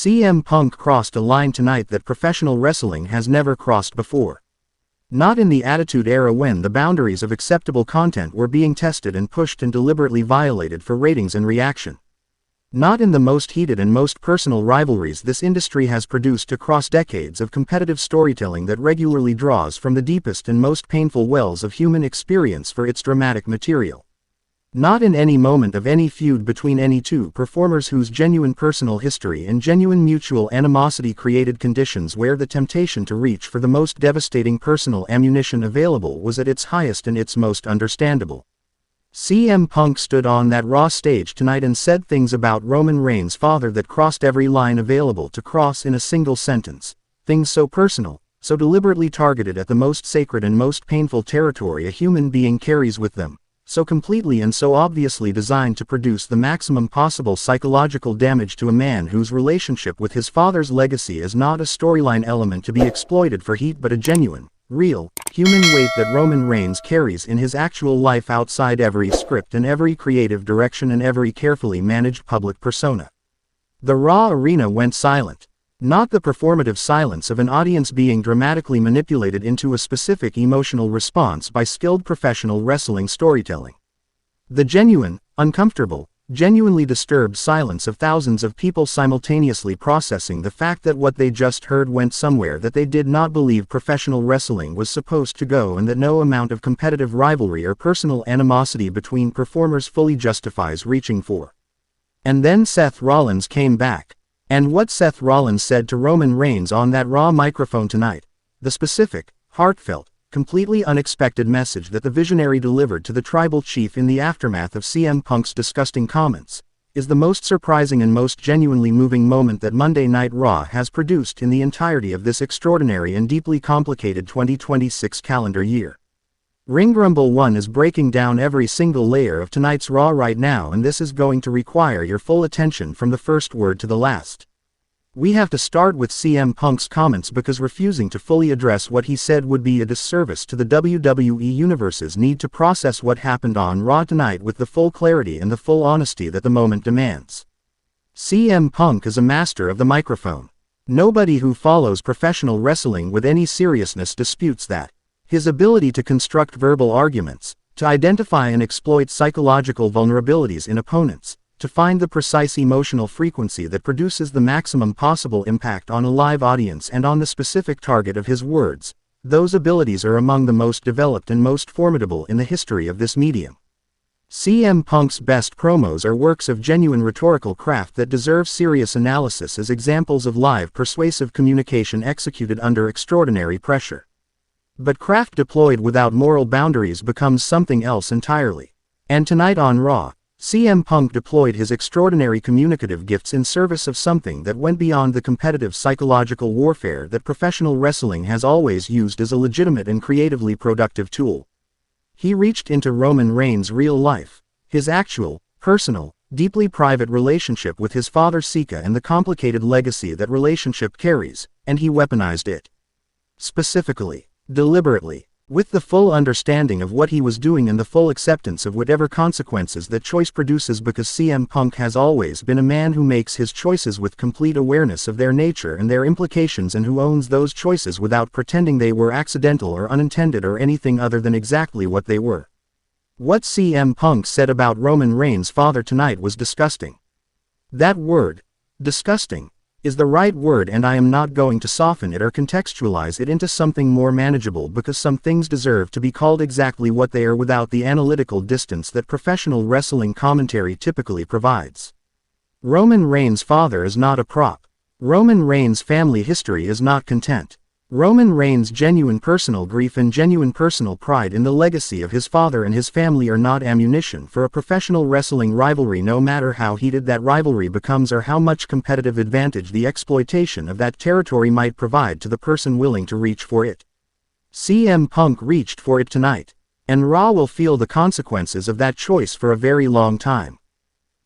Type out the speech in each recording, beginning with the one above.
CM Punk crossed a line tonight that professional wrestling has never crossed before. Not in the Attitude Era when the boundaries of acceptable content were being tested and pushed and deliberately violated for ratings and reaction. Not in the most heated and most personal rivalries this industry has produced across decades of competitive storytelling that regularly draws from the deepest and most painful wells of human experience for its dramatic material. Not in any moment of any feud between any two performers whose genuine personal history and genuine mutual animosity created conditions where the temptation to reach for the most devastating personal ammunition available was at its highest and its most understandable. CM Punk stood on that Raw stage tonight and said things about Roman Reigns' father that crossed every line available to cross in a single sentence, things so personal, so deliberately targeted at the most sacred and most painful territory a human being carries with them, so completely and so obviously designed to produce the maximum possible psychological damage to a man whose relationship with his father's legacy is not a storyline element to be exploited for heat but a genuine, real, human weight that Roman Reigns carries in his actual life outside every script and every creative direction and every carefully managed public persona. The Raw arena went silent. Not the performative silence of an audience being dramatically manipulated into a specific emotional response by skilled professional wrestling storytelling. The genuine, uncomfortable, genuinely disturbed silence of thousands of people simultaneously processing the fact that what they just heard went somewhere that they did not believe professional wrestling was supposed to go and that no amount of competitive rivalry or personal animosity between performers fully justifies reaching for. And then Seth Rollins came back. And what Seth Rollins said to Roman Reigns on that Raw microphone tonight, the specific, heartfelt, completely unexpected message that the visionary delivered to the tribal chief in the aftermath of CM Punk's disgusting comments, is the most surprising and most genuinely moving moment that Monday Night Raw has produced in the entirety of this extraordinary and deeply complicated 2026 calendar year. Ring Rumble 1 is breaking down every single layer of tonight's Raw right now, and this is going to require your full attention from the first word to the last. We have to start with CM Punk's comments because refusing to fully address what he said would be a disservice to the WWE Universe's need to process what happened on Raw tonight with the full clarity and the full honesty that the moment demands. CM Punk is a master of the microphone. Nobody who follows professional wrestling with any seriousness disputes that. His ability to construct verbal arguments, to identify and exploit psychological vulnerabilities in opponents, to find the precise emotional frequency that produces the maximum possible impact on a live audience and on the specific target of his words, those abilities are among the most developed and most formidable in the history of this medium. CM Punk's best promos are works of genuine rhetorical craft that deserve serious analysis as examples of live persuasive communication executed under extraordinary pressure. But craft deployed without moral boundaries becomes something else entirely. And tonight on Raw, CM Punk deployed his extraordinary communicative gifts in service of something that went beyond the competitive psychological warfare that professional wrestling has always used as a legitimate and creatively productive tool. He reached into Roman Reigns' real life, his actual, personal, deeply private relationship with his father Sika and the complicated legacy that relationship carries, and he weaponized it. Specifically, deliberately, with the full understanding of what he was doing and the full acceptance of whatever consequences that choice produces, because CM Punk has always been a man who makes his choices with complete awareness of their nature and their implications and who owns those choices without pretending they were accidental or unintended or anything other than exactly what they were. What CM Punk said about Roman Reigns' father tonight was disgusting. That word, disgusting, is the right word, and I am not going to soften it or contextualize it into something more manageable because some things deserve to be called exactly what they are without the analytical distance that professional wrestling commentary typically provides. Roman Reigns' father is not a prop. Roman Reigns' family history is not content. Roman Reigns' genuine personal grief and genuine personal pride in the legacy of his father and his family are not ammunition for a professional wrestling rivalry, no matter how heated that rivalry becomes or how much competitive advantage the exploitation of that territory might provide to the person willing to reach for it. CM Punk reached for it tonight, and Raw will feel the consequences of that choice for a very long time.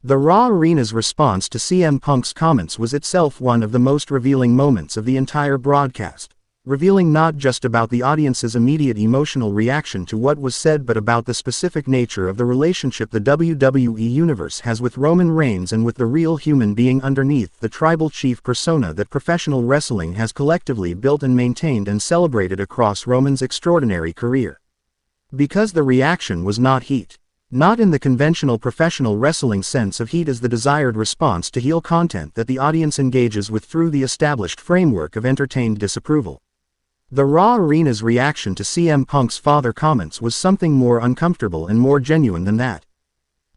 The Raw arena's response to CM Punk's comments was itself one of the most revealing moments of the entire broadcast. revealing not just about the audience's immediate emotional reaction to what was said but about the specific nature of the relationship the WWE Universe has with Roman Reigns and with the real human being underneath the tribal chief persona that professional wrestling has collectively built and maintained and celebrated across Roman's extraordinary career. Because the reaction was not heat. Not in the conventional professional wrestling sense of heat as the desired response to heel content that the audience engages with through the established framework of entertained disapproval. The Raw arena's reaction to CM Punk's father comments was something more uncomfortable and more genuine than that.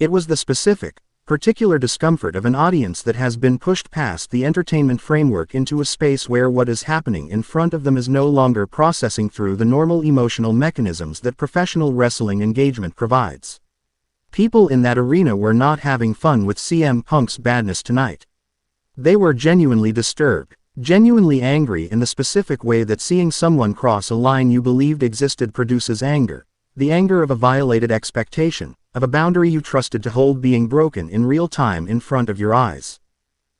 It was the specific, particular discomfort of an audience that has been pushed past the entertainment framework into a space where what is happening in front of them is no longer processing through the normal emotional mechanisms that professional wrestling engagement provides. People in that arena were not having fun with CM Punk's badness tonight. They were genuinely disturbed. Genuinely angry in the specific way that seeing someone cross a line you believed existed produces anger, the anger of a violated expectation, of a boundary you trusted to hold being broken in real time in front of your eyes.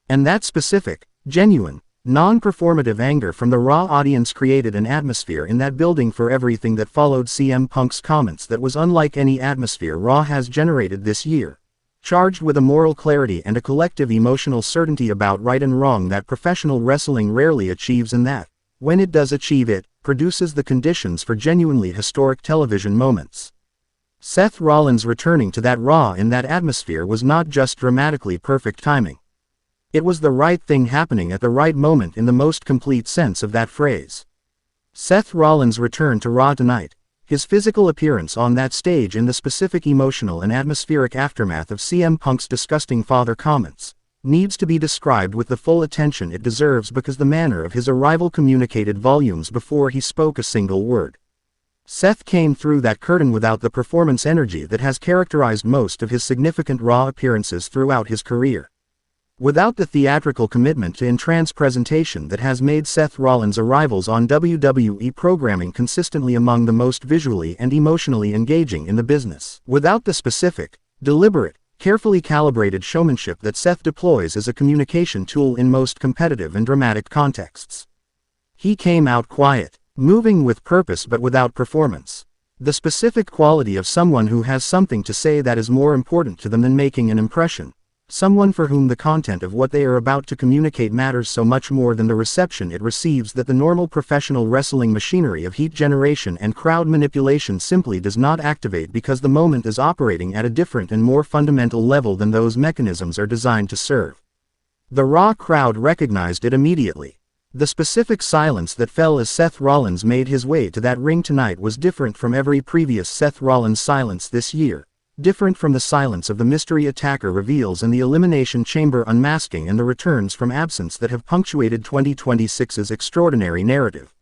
And that specific, genuine, non-performative anger from the Raw audience created an atmosphere in that building for everything that followed CM Punk's comments that was unlike any atmosphere Raw has generated this year. Charged with a moral clarity and a collective emotional certainty about right and wrong that professional wrestling rarely achieves and that, when it does achieve it, produces the conditions for genuinely historic television moments. Seth Rollins returning to that Raw in that atmosphere was not just dramatically perfect timing. It was the right thing happening at the right moment in the most complete sense of that phrase. Seth Rollins' return to Raw tonight, his physical appearance on that stage in the specific emotional and atmospheric aftermath of CM Punk's disgusting father comments, needs to be described with the full attention it deserves because the manner of his arrival communicated volumes before he spoke a single word. Seth came through that curtain without the performance energy that has characterized most of his significant Raw appearances throughout his career. Without the theatrical commitment to in-trance presentation that has made Seth Rollins' arrivals on WWE programming consistently among the most visually and emotionally engaging in the business. Without the specific, deliberate, carefully calibrated showmanship that Seth deploys as a communication tool in most competitive and dramatic contexts. He came out quiet, moving with purpose but without performance. The specific quality of someone who has something to say that is more important to them than making an impression. Someone for whom the content of what they are about to communicate matters so much more than the reception it receives that the normal professional wrestling machinery of heat generation and crowd manipulation simply does not activate because the moment is operating at a different and more fundamental level than those mechanisms are designed to serve. The Raw crowd recognized it immediately. The specific silence that fell as Seth Rollins made his way to that ring tonight was different from every previous Seth Rollins silence this year. Different from the silence of the mystery attacker reveals and the Elimination Chamber unmasking and the returns from absence that have punctuated 2026's extraordinary narrative.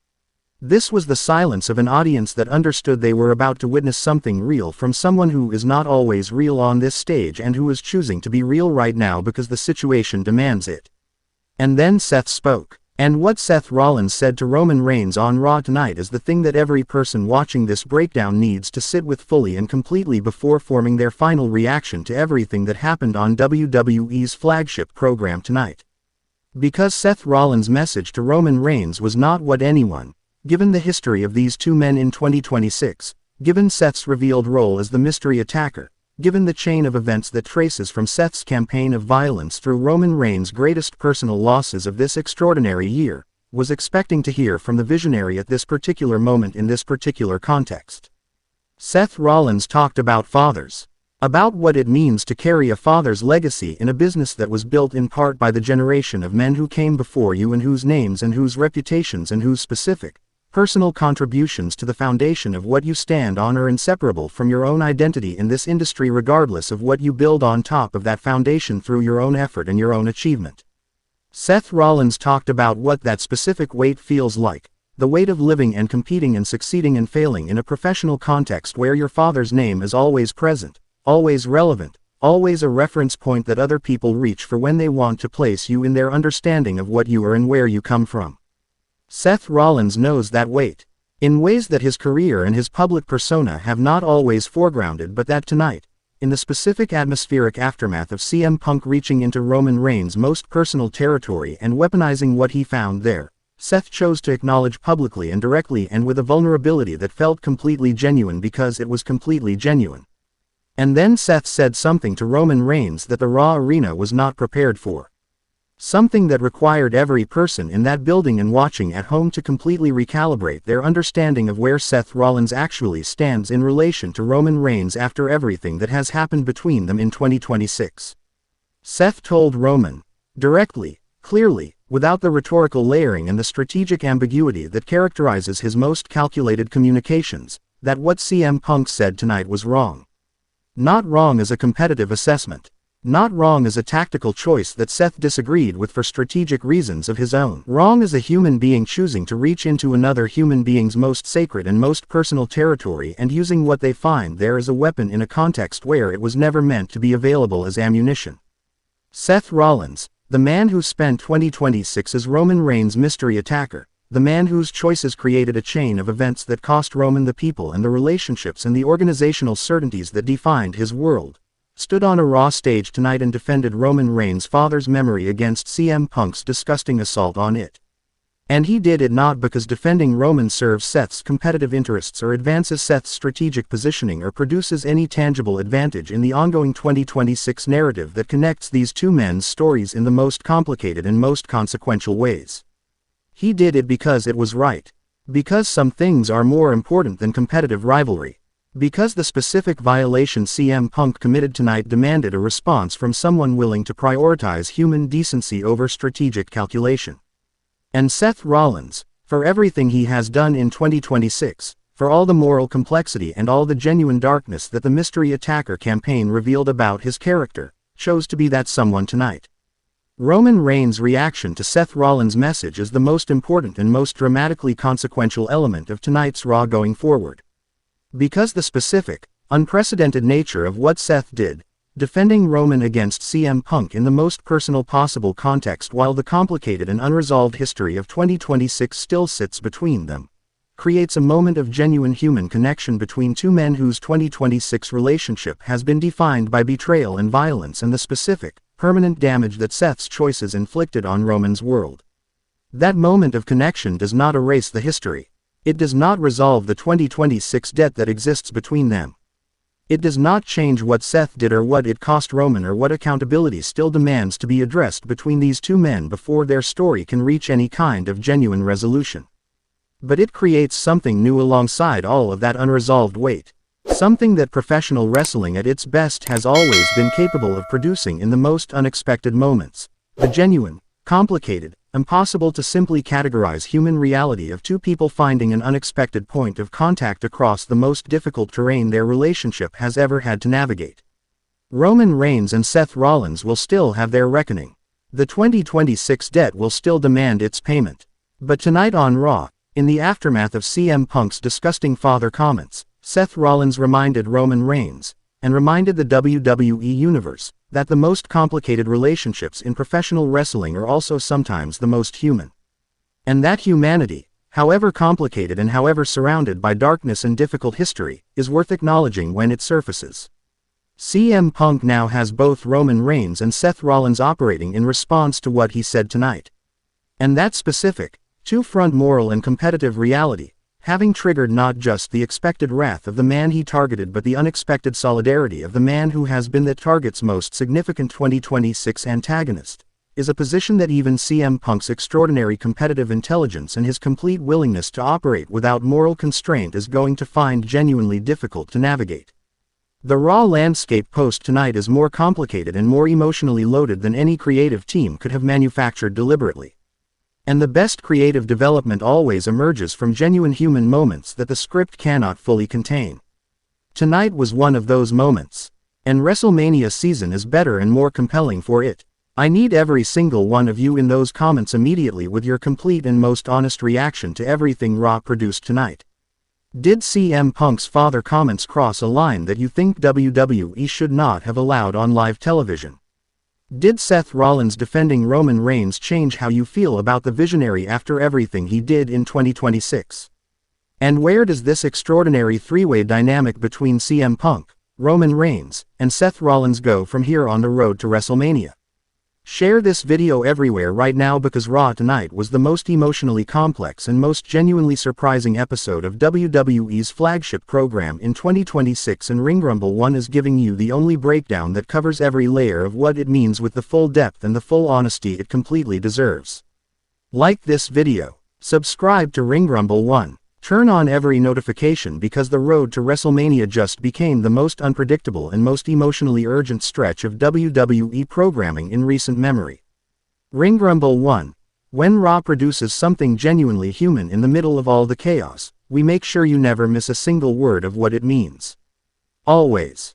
This was the silence of an audience that understood they were about to witness something real from someone who is not always real on this stage and who is choosing to be real right now because the situation demands it. And then Seth spoke. And what Seth Rollins said to Roman Reigns on Raw tonight is the thing that every person watching this breakdown needs to sit with fully and completely before forming their final reaction to everything that happened on WWE's flagship program tonight. Because Seth Rollins' message to Roman Reigns was not what anyone, given the history of these two men in 2026, given Seth's revealed role as the mystery attacker, given the chain of events that traces from Seth's campaign of violence through Roman Reigns' greatest personal losses of this extraordinary year, was expecting to hear from the visionary at this particular moment in this particular context. Seth Rollins talked about fathers. About what it means to carry a father's legacy in a business that was built in part by the generation of men who came before you and whose names and whose reputations and whose specific, personal contributions to the foundation of what you stand on are inseparable from your own identity in this industry regardless of what you build on top of that foundation through your own effort and your own achievement. Seth Rollins talked about what that specific weight feels like, the weight of living and competing and succeeding and failing in a professional context where your father's name is always present, always relevant, always a reference point that other people reach for when they want to place you in their understanding of what you are and where you come from. Seth Rollins knows that weight, in ways that his career and his public persona have not always foregrounded, but that tonight, in the specific atmospheric aftermath of CM Punk reaching into Roman Reigns' most personal territory and weaponizing what he found there, Seth chose to acknowledge publicly and directly and with a vulnerability that felt completely genuine because it was completely genuine. And then Seth said something to Roman Reigns that the Raw arena was not prepared for. Something that required every person in that building and watching at home to completely recalibrate their understanding of where Seth Rollins actually stands in relation to Roman Reigns after everything that has happened between them in 2026. Seth told Roman, directly, clearly, without the rhetorical layering and the strategic ambiguity that characterizes his most calculated communications, that what CM Punk said tonight was wrong. Not wrong as a competitive assessment. Not wrong as a tactical choice that Seth disagreed with for strategic reasons of his own. Wrong as a human being choosing to reach into another human being's most sacred and most personal territory and using what they find there as a weapon in a context where it was never meant to be available as ammunition. Seth Rollins, the man who spent 2026 as Roman Reigns' mystery attacker, the man whose choices created a chain of events that cost Roman the people and the relationships and the organizational certainties that defined his world, stood on a Raw stage tonight and defended Roman Reigns' father's memory against CM Punk's disgusting assault on it. And he did it not because defending Roman serves Seth's competitive interests or advances Seth's strategic positioning or produces any tangible advantage in the ongoing 2026 narrative that connects these two men's stories in the most complicated and most consequential ways. He did it because it was right. Because some things are more important than competitive rivalry. Because the specific violation CM Punk committed tonight demanded a response from someone willing to prioritize human decency over strategic calculation. And Seth Rollins, for everything he has done in 2026, for all the moral complexity and all the genuine darkness that the mystery attacker campaign revealed about his character, chose to be that someone tonight. Roman Reigns' reaction to Seth Rollins' message is the most important and most dramatically consequential element of tonight's Raw going forward. Because the specific, unprecedented nature of what Seth did, defending Roman against CM Punk in the most personal possible context while the complicated and unresolved history of 2026 still sits between them, creates a moment of genuine human connection between two men whose 2026 relationship has been defined by betrayal and violence and the specific, permanent damage that Seth's choices inflicted on Roman's world. That moment of connection does not erase the history. It does not resolve the 2026 debt that exists between them. It does not change what Seth did or what it cost Roman or what accountability still demands to be addressed between these two men before their story can reach any kind of genuine resolution. But it creates something new alongside all of that unresolved weight. Something that professional wrestling at its best has always been capable of producing in the most unexpected moments. The genuine, complicated, impossible to simply categorize human reality of two people finding an unexpected point of contact across the most difficult terrain their relationship has ever had to navigate. Roman Reigns and Seth Rollins will still have their reckoning. The 2026 debt will still demand its payment. But tonight on Raw, in the aftermath of CM Punk's disgusting father comments, Seth Rollins reminded Roman Reigns, and reminded the WWE Universe, that the most complicated relationships in professional wrestling are also sometimes the most human. And that humanity, however complicated and however surrounded by darkness and difficult history, is worth acknowledging when it surfaces. CM Punk now has both Roman Reigns and Seth Rollins operating in response to what he said tonight. And that specific, two-front moral and competitive reality, having triggered not just the expected wrath of the man he targeted but the unexpected solidarity of the man who has been that target's most significant 2026 antagonist, is a position that even CM Punk's extraordinary competitive intelligence and his complete willingness to operate without moral constraint is going to find genuinely difficult to navigate. The Raw landscape post tonight is more complicated and more emotionally loaded than any creative team could have manufactured deliberately. And the best creative development always emerges from genuine human moments that the script cannot fully contain. Tonight was one of those moments. And WrestleMania season is better and more compelling for it. I need every single one of you in those comments immediately with your complete and most honest reaction to everything Raw produced tonight. Did CM Punk's father comments cross a line that you think WWE should not have allowed on live television? Did Seth Rollins defending Roman Reigns change how you feel about the visionary after everything he did in 2026? And where does this extraordinary three-way dynamic between CM Punk, Roman Reigns, and Seth Rollins go from here on the road to WrestleMania? Share this video everywhere right now because Raw tonight was the most emotionally complex and most genuinely surprising episode of WWE's flagship program in 2026, and Ring Rumble 1 is giving you the only breakdown that covers every layer of what it means with the full depth and the full honesty it completely deserves. Like this video. Subscribe to Ring Rumble 1. Turn on every notification because the road to WrestleMania just became the most unpredictable and most emotionally urgent stretch of WWE programming in recent memory. Ring Rumble 1. When Raw produces something genuinely human in the middle of all the chaos, we make sure you never miss a single word of what it means. Always.